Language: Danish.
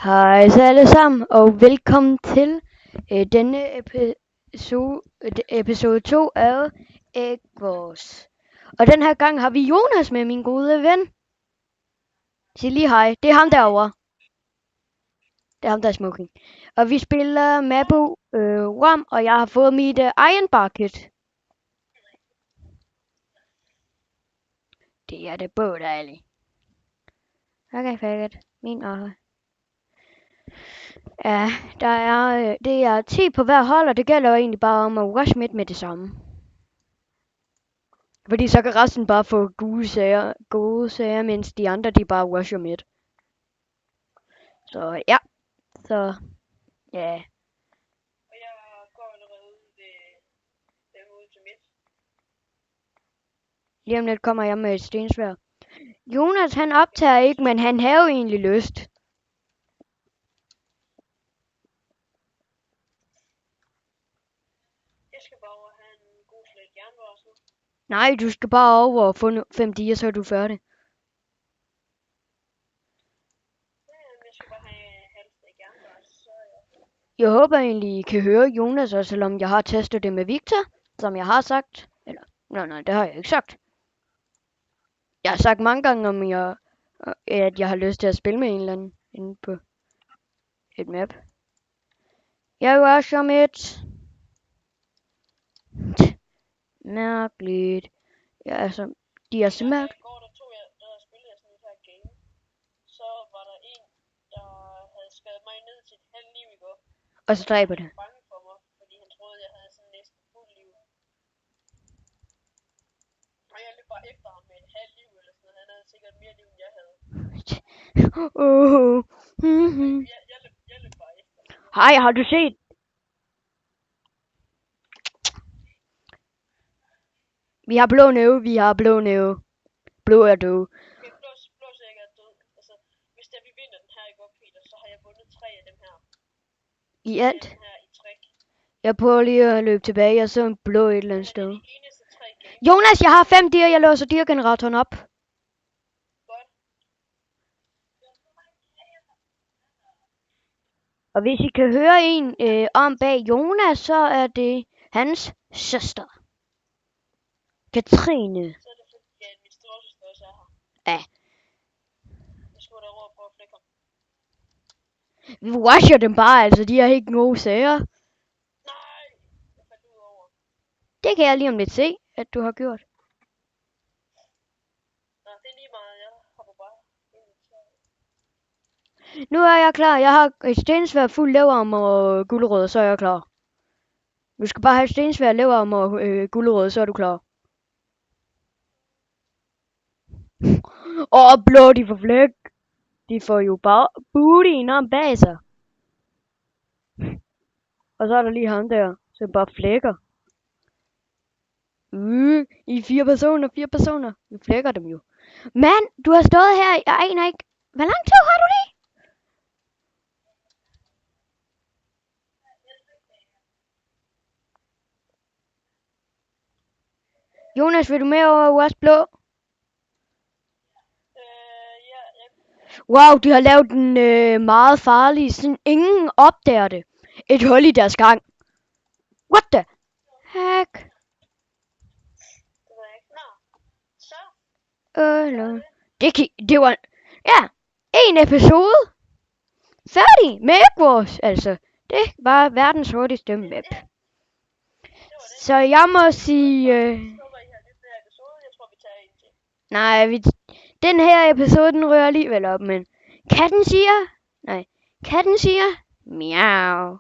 Hej så alle sammen, og velkommen til denne episode 2 af Ægvors. Og den her gang har vi Jonas med, min gode ven. Sig lige hej. Det er ham derovre. Det er ham, der er smoking. Og vi spiller Mabo Rom, og jeg har fået mit Iron Bucket. Det er det både, Ali. Okay, færdigt. Min og... Ja, det er 10 på hver hold, og det gælder jo egentlig bare om at rush med det samme. Fordi så kan resten bare få gode sager, mens de andre de bare rusher midt. Så ja, så ja. Og jeg går allerede derude til midt. Lige om lidt kommer jeg med et stensværd. Jonas han optager ikke, men han har jo egentlig lyst. Jeg skal bare over og have en god slæt jernvars nu. Nej, du skal bare over og få 5 diger, så er du færdig. Jeg skal bare have halv slæt jernvars, så er jeg... Jeg håber egentlig, I kan høre Jonas, og selvom jeg har testet det med Victor, som jeg har sagt. Eller, nej, det har jeg ikke sagt. Jeg har sagt mange gange, at jeg har lyst til at spille med en eller anden inde på et map. Jeg rusher midt. Mærkeligt. Ja, altså, de er så mærkeligt. I går der spillede jeg sådan et her game. Så var der en, der havde skadet mig ned til et halvt liv i går. Og så dræber det. Han var bange for mig, fordi han troede, jeg havde sådan næsten fuld liv. Og jeg løb bare efter ham med et halvt liv eller sådan noget. Han havde sikkert mere liv, end jeg havde. Jeg løb bare efter ham. Hej, har du set? Vi har blå næve, Blå er død. Okay, blå sikkert er død. Altså, hvis vi vinder den her i går, Peter, så har jeg vundet 3 af dem her. I alt? Den her i træk. Jeg prøver lige at løbe tilbage, jeg så en blå et eller andet sted. Det er de eneste 3 games. Jonas, jeg har 5 dier, jeg låser dirgeneratoren op. Godt. Og hvis I kan høre en om bag Jonas, så er det hans søster. Katrine. Så er det fordi, at min storesøster også er her. Ja. Jeg skulle da råbe på at flække ham. Vi rusher dem bare, altså de har ikke gode sager. Nej! Jeg faldt ud over. Det kan jeg lige om lidt se, at du har gjort. Nå, det er lige meget. Jeg hopper bare ind i tøjet. Nu er jeg klar. Jeg har et stensværd fuld leverarm og gulerod, så er jeg klar. Du skal bare have et stensværd, leverarm og gulerod, så er du klar. Blå, de får flæk. De får jo bare bootien om bag sig. Og så er der lige ham der, som bare flækker. I 4 personer. Vi flækker dem jo. Men, du har stået her, jeg aner ikke. Hvor lang tid har du det? Jonas, vil du med over US Blå? Ja. Wow, de har lavet den meget farlig, sådan ingen opdager det. Et hul i deres gang. What the heck? Det ved jeg ikke. Nå. Så. Det var, ja, en episode. Færdig med Ægvors, altså. Det var verdens hurtigste map. Så jeg må sige... Så var I har lyttet den her episode. Jeg tror, vi tager en til. Nej, den her episode, den rører alligevel op, men... Katten siger... Miau.